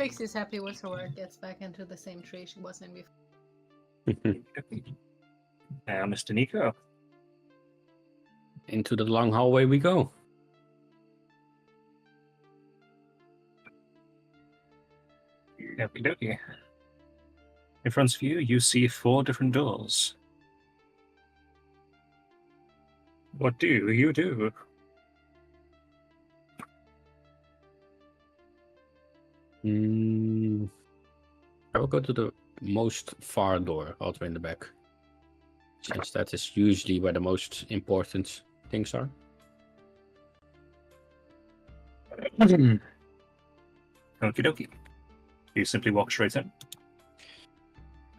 Trixie's happy with her work, gets back into the same tree she was in before. Now, Mr. Nico. Into the long hallway we go. Okie dokie. In front of you, you see 4 different doors. What do you do? I will go to the most far door, all the way in the back. Since that is usually where the most important things are. Okie dokie. You simply walk straight in.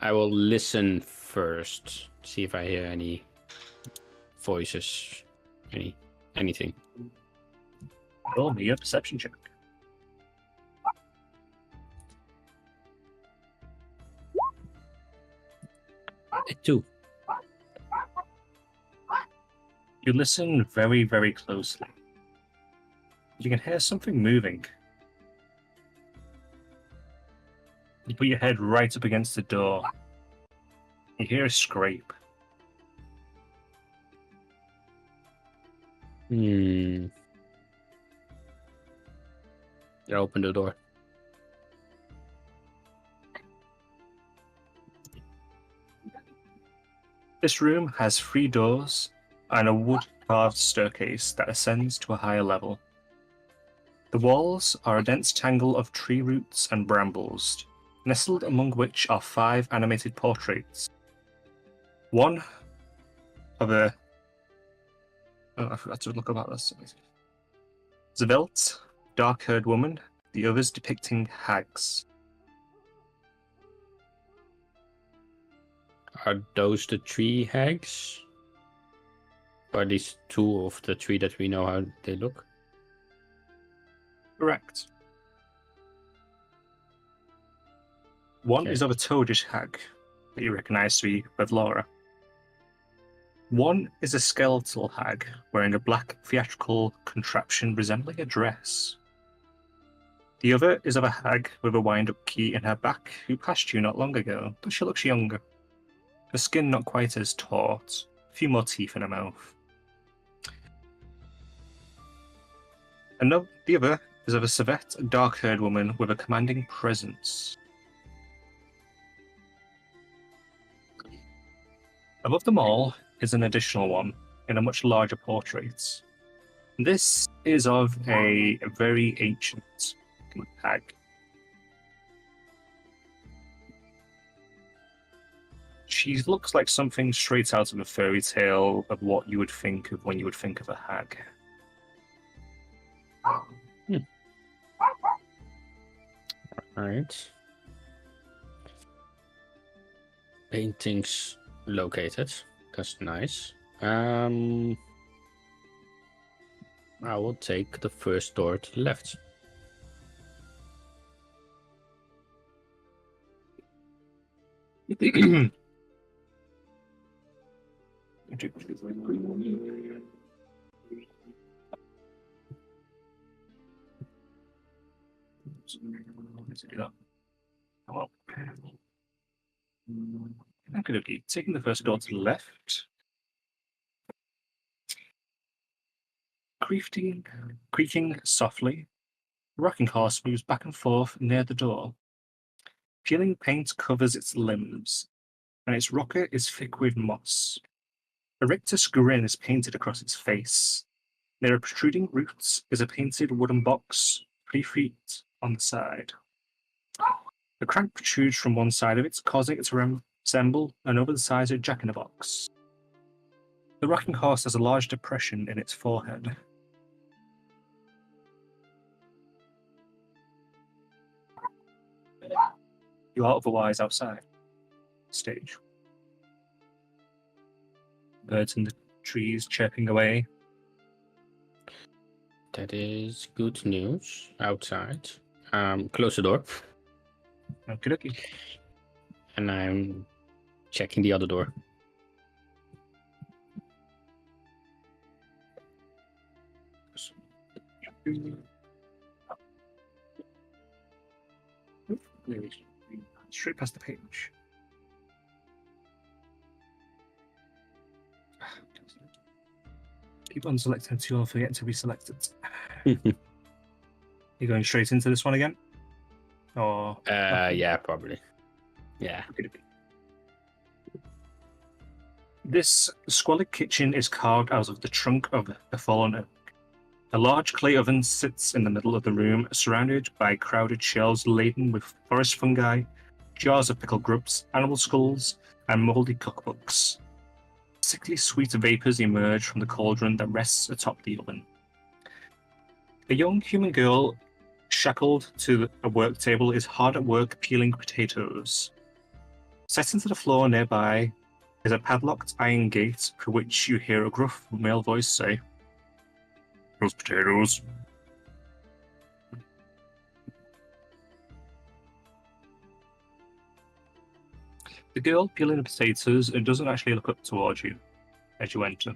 I will listen first, see if I hear any voices, anything. Roll me a perception check. A 2. You listen very, very closely. You can hear something moving. You put your head right up against the door. You hear a scrape. I open the door. This room has 3 doors and a wood-carved staircase that ascends to a higher level. The walls are a dense tangle of tree roots and brambles, nestled among which are 5 animated portraits. One of a... Oh, I forgot to look about this. Svelte, dark-haired woman, the others depicting hags. Are those the 3 hags? Or are these 2 of the 3 that we know how they look? Correct. One Okay. is of a toadish hag that you recognize to be Bevlora. One is a skeletal hag wearing a black theatrical contraption resembling a dress. The other is of a hag with a wind-up key in her back who passed you not long ago, but she looks younger. Her skin not quite as taut, a few more teeth in her mouth. The other is of a civet, a dark-haired woman with a commanding presence. Above them all is an additional one, in a much larger portrait. This is of a very ancient hag. She looks like something straight out of a fairy tale of what you would think of when you would think of a hag. Alright. Paintings located. That's nice. I will take the first door to the left. Okay, taking the first door to the left. Creaking softly, the rocking horse moves back and forth near the door. Peeling paint covers its limbs, and its rocker is thick with moss. A rictus grin is painted across its face. Near protruding roots is a painted wooden box, 3 feet on the side. The crank protrudes from one side of it, causing it to resemble an oversized jack-in-the-box. The rocking horse has a large depression in its forehead. You are otherwise outside the stage. Birds in the trees chirping away. That is good news. Outside. Close the door. Okie dokie. And I'm checking the other door. Straight past the page. Keep on selecting until you'll forget to reselect it. You're going straight into this one again? Or yeah, probably. Yeah. This squalid kitchen is carved out of the trunk of a fallen oak. A large clay oven sits in the middle of the room, surrounded by crowded shelves laden with forest fungi, jars of pickled grubs, animal skulls, and mouldy cookbooks. Sickly sweet vapors emerge from the cauldron that rests atop the oven. A young human girl, shackled to a work table, is hard at work peeling potatoes. Set into the floor nearby is a padlocked iron gate through which you hear a gruff male voice say, "Those potatoes." The girl peeling the potatoes doesn't actually look up towards you as you enter.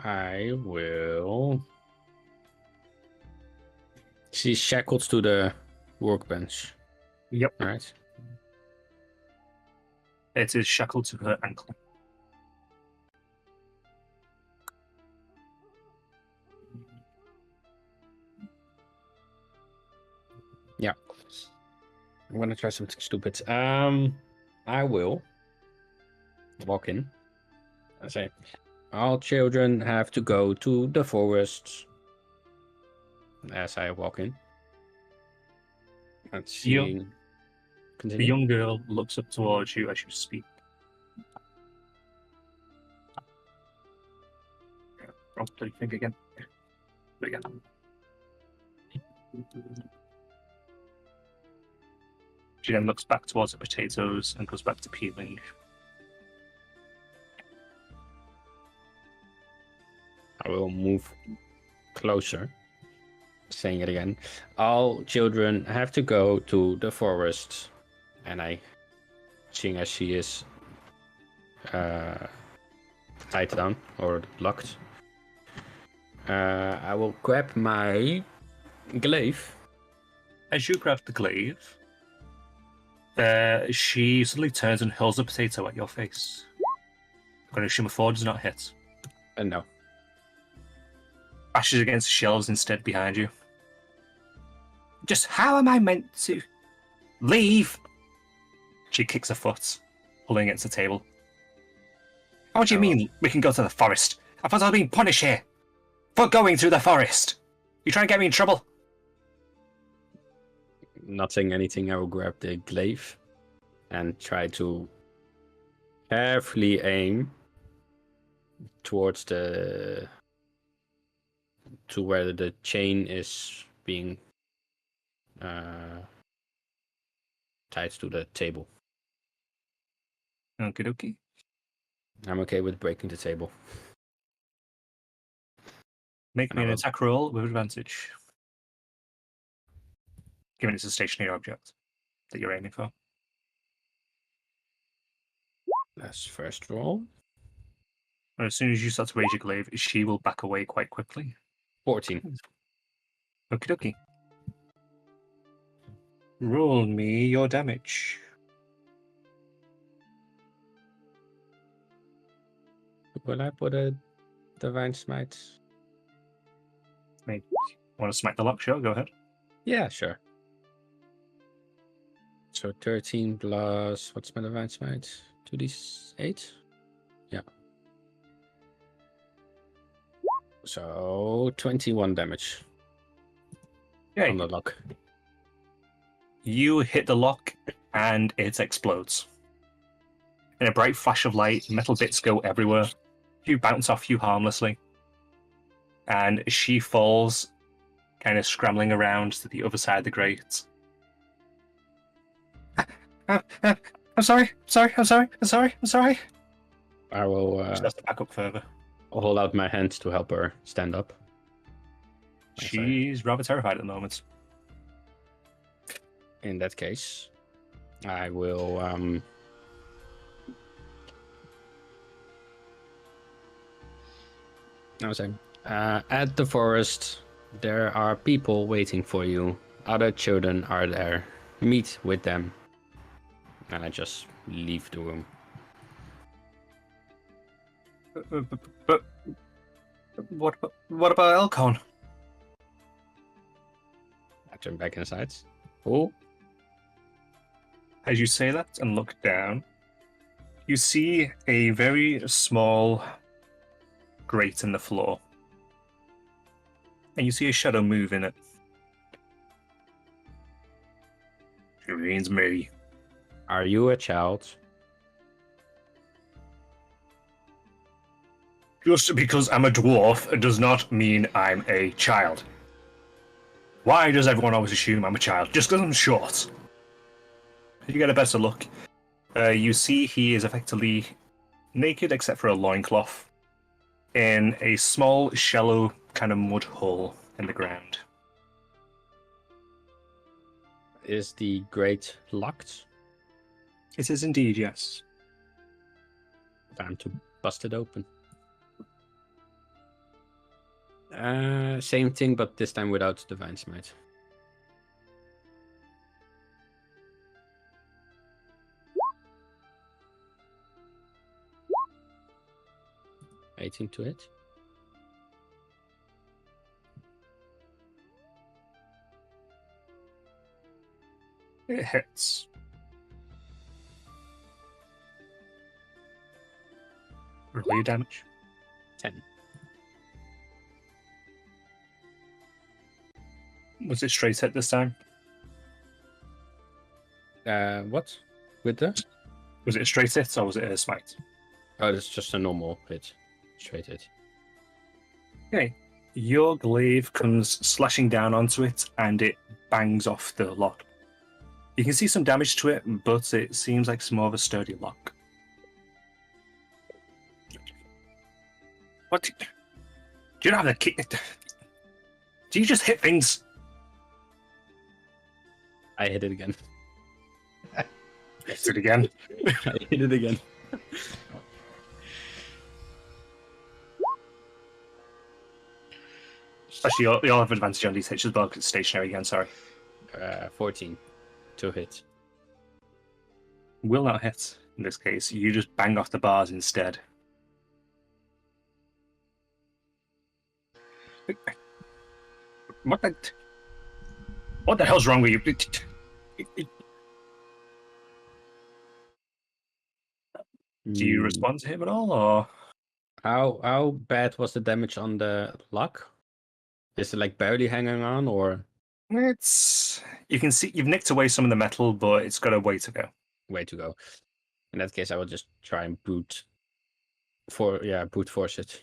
I will. She's shackled to the workbench. Yep. Right. It is shackled to her ankle. Yeah. I'm gonna try something stupid. I will walk in and say, all children have to go to the forest. As I walk in. Let's see. The Continue. young girl looks up towards you as you speak. Oh, bloody thing again. Again. She then looks back towards the potatoes and goes back to peeling. I will move closer. Saying it again. All children have to go to the forest. And I, seeing as she is tied down or locked, I will grab my glaive. As you grab the glaive, she suddenly turns and hurls a potato at your face. I'm going to assume a 4 does not hit. No. Bashes against the shelves instead behind you. Just how am I meant to leave? She kicks a foot, pulling against the table. How do you mean we can go to the forest? I thought I was being punished here for going through the forest. You trying to get me in trouble? Not saying anything, I will grab the glaive and try to carefully aim towards to where the chain is being tied to the table. Okie dokie. I'm okay with breaking the table. Make me an attack roll with advantage. Given it's a stationary object that you're aiming for. That's first roll. And as soon as you start to raise your glaive, she will back away quite quickly. 14. Okie dokie. Roll me your damage. Will I put a divine smite? Want to smack the lock? Sure, go ahead. Yeah, sure. So 13 plus, what's my divine smite? 2d8? Yeah. So 21 damage on the lock. You hit the lock and it explodes. In a bright flash of light, metal bits go everywhere. You bounce off you harmlessly. And she falls, kind of scrambling around to the other side of the grate. I'm sorry. I will She has to back up further. I'll hold out my hand to help her stand up. She's rather terrified at the moment. In that case, I will I was saying, At the forest, there are people waiting for you. Other children are there. Meet with them. And I just leave the room. But what about Elcon? I turn back inside. Oh, As you say that and look down, you see a very small grate in the floor. And you see a shadow move in it. It means me. are you a child? Just because I'm a dwarf does not mean I'm a child. Why does everyone always assume I'm a child? Just because I'm short. You get a better look. You see he is effectively naked except for a loincloth in a small, shallow kind of mud hole in the ground. Is the grate locked? It is indeed, yes. Time to bust it open. Same thing, but this time without Divine Smite. $18 to hit. It hits. Roll your damage. 10. Was it straight hit this time? What? With the? Was it a straight hit or was it a smite? Oh, it's just a normal hit. Straight hit. Okay. Your glaive comes slashing down onto it and it bangs off the lock. You can see some damage to it, but it seems like it's more of a sturdy lock. What? Do you not have the key? Do you just hit things? I hit it again. Hit it again. I hit it again. Actually, you all have advantage on these hits as well because it's stationary again, sorry. 14 to hit. Will not hit in this case. You just bang off the bars instead. What the hell's wrong with you? Do you respond to him at all, or? How bad was the damage on the lock? Is it like barely hanging on, or? It's you can see you've nicked away some of the metal, but it's got a way to go. Way to go. In that case, I will just try and brute force it.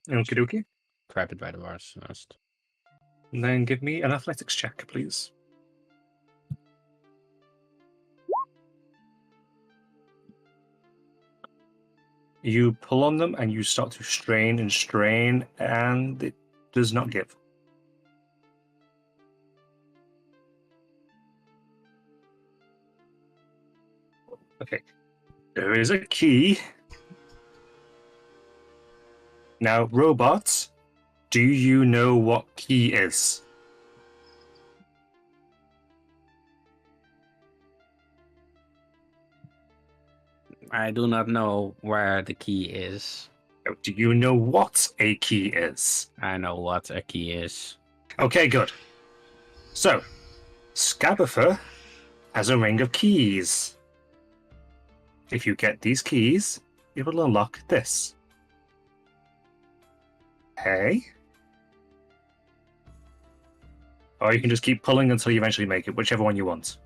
Okie dokie. Grab it by the bars first. And then give me an athletics check, please. You pull on them and you start to strain, and it does not give. Okay. There is a key. Now, robots, do you know what key is? I do not know where the key is. Do you know what a key is? I know what a key is. Okay, good. So, Scabifer has a ring of keys. If you get these keys, it will unlock this. Okay. Or you can just keep pulling until you eventually make it, whichever one you want.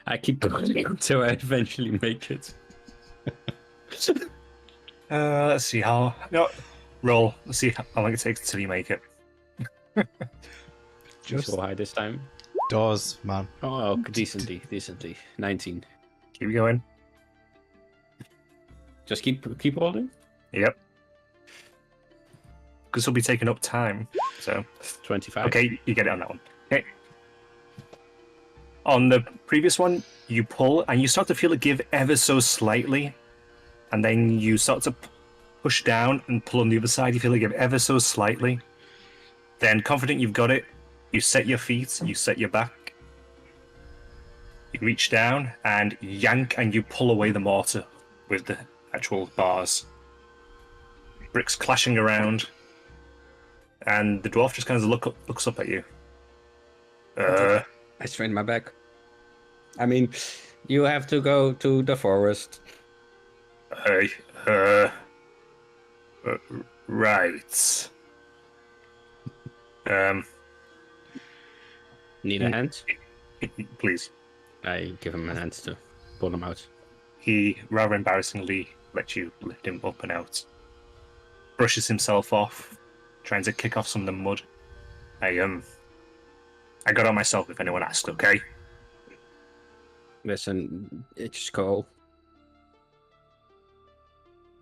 I keep going until I eventually make it. Let's see how... No, roll. Let's see how long it takes until you make it. Just so high this time. Doors, man. Oh, decently. 19. Keep going. Just keep holding. Yep. Because it'll be taking up time, so... 25. Okay, you get it on that one. Okay. On the previous one, you pull, and you start to feel it give ever so slightly, and then you start to push down and pull on the other side. You feel like you ever so slightly. Then, confident you've got it, you set your feet, you set your back. You reach down and yank, and you pull away the mortar with the actual bars. Bricks clashing around, and the dwarf just kind of looks up at you. I strained my back. I mean, you have to go to the forest. Right. Need a hand? Please. I give him a hand to pull him out. He, rather embarrassingly, lets you lift him up and out. Brushes himself off, trying to kick off some of the mud. I got on myself if anyone asked, okay? Listen, just go.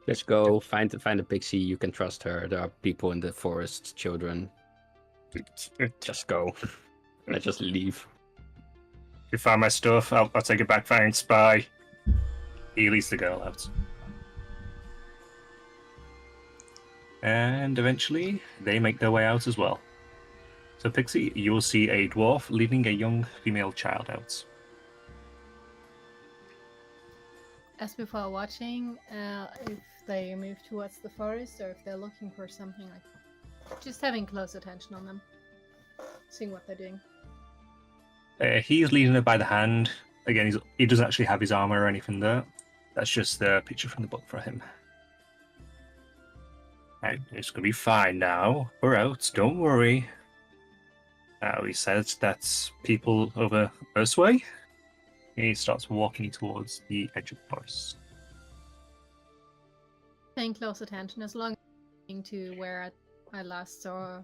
Just go, find a pixie, you can trust her. There are people in the forest, children. Just go. I just leave. If you find my stuff, I'll take it back, find spy. He leads the girl out. And eventually, they make their way out as well. So, Pixie, you'll see a dwarf leading a young female child out. As before watching, if they move towards the forest or if they're looking for something, like just having close attention on them, seeing what they're doing. He's leading her by the hand. Again, he doesn't actually have his armor or anything there. That's just the picture from the book for him. Right, it's gonna be fine now. We're out, don't worry. He says that's people over this way. He starts walking towards the edge of the forest. Paying close attention as long as to where I last saw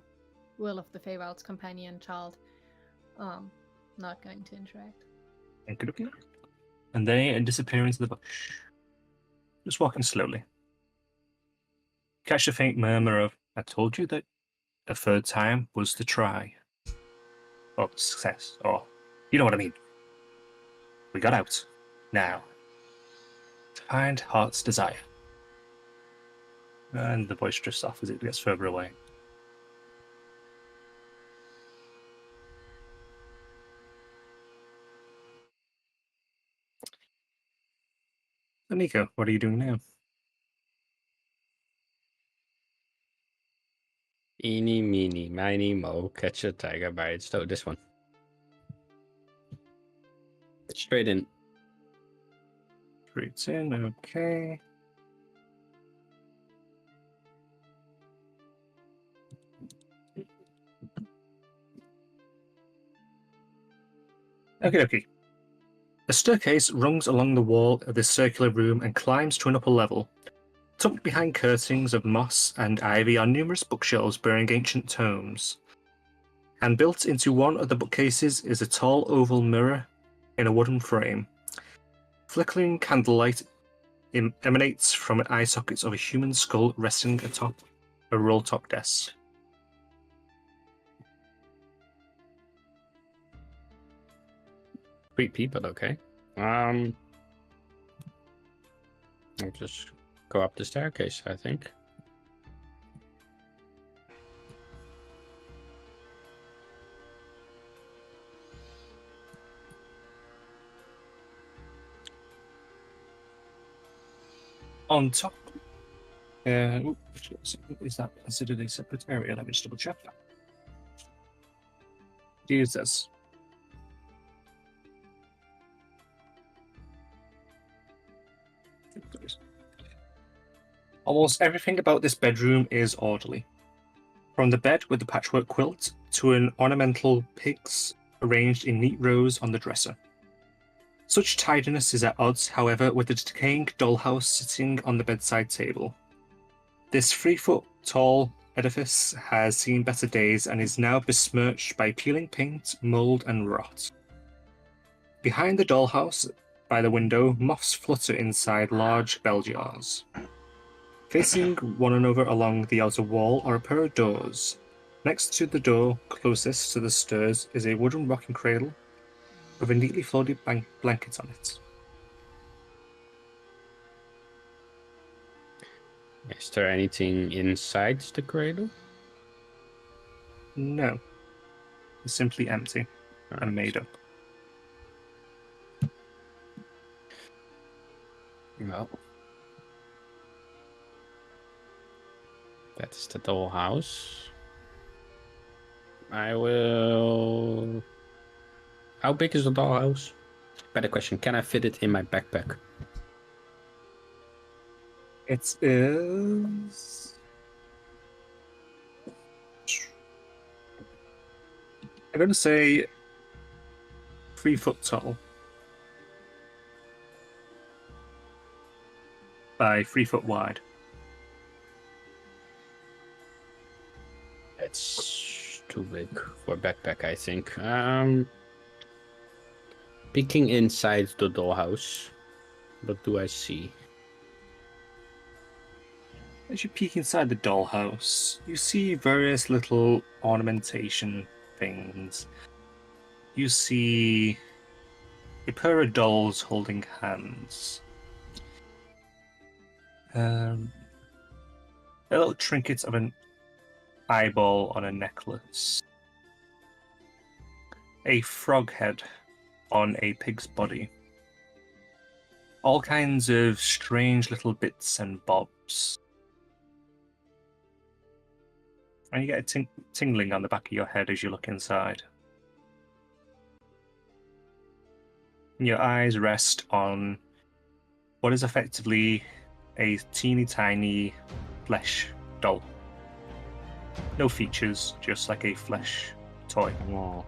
Will of the Feywild's companion child. Not going to interact. Okay. And they disappear into the bush. Just walking slowly. Catch a faint murmur of, I told you that a third time was to try. Or success, or you know what I mean. We got out. Now. To find heart's desire. And the voice drifts off as it gets further away. So Nico, what are you doing now? Eeny, meeny, miny, mo, catch a tiger by its toe. This one. Straight in. Straight in, okay. Okay. A staircase runs along the wall of this circular room and climbs to an upper level. Tucked behind curtains of moss and ivy are numerous bookshelves bearing ancient tomes. And built into one of the bookcases is a tall oval mirror in a wooden frame. Flickering candlelight emanates from eye sockets of a human skull resting atop a roll-top desk. Creepy, but okay. I'll just go up the staircase, I think. On top, is that considered a separate area? Let me just double check that. Jesus. Almost everything about this bedroom is orderly. From the bed with the patchwork quilt to an ornamental pigs arranged in neat rows on the dresser. Such tidiness is at odds, however, with the decaying dollhouse sitting on the bedside table. This 3-foot-tall edifice has seen better days and is now besmirched by peeling paint, mold, and rot. Behind the dollhouse, by the window, moths flutter inside large bell jars. Facing one another along the outer wall are a pair of doors. Next to the door, closest to the stairs, is a wooden rocking cradle with a neatly folded blanket on it. Is there anything inside the cradle? No. It's simply empty and made up. Well, that is the dollhouse. I will. How big is the dollhouse? Better question. Can I fit it in my backpack? It is. I'm going to say 3 foot tall by 3 foot wide. It's too big for a backpack, I think. Peeking inside the dollhouse, what do I see? As you peek inside the dollhouse, you see various little ornamentation things. You see a pair of dolls holding hands. A little trinket of an eyeball on a necklace. A frog head on a pig's body. All kinds of strange little bits and bobs. And you get a tingling on the back of your head as you look inside. And your eyes rest on what is effectively a teeny tiny flesh doll. No features, just like a flesh toy. Oh.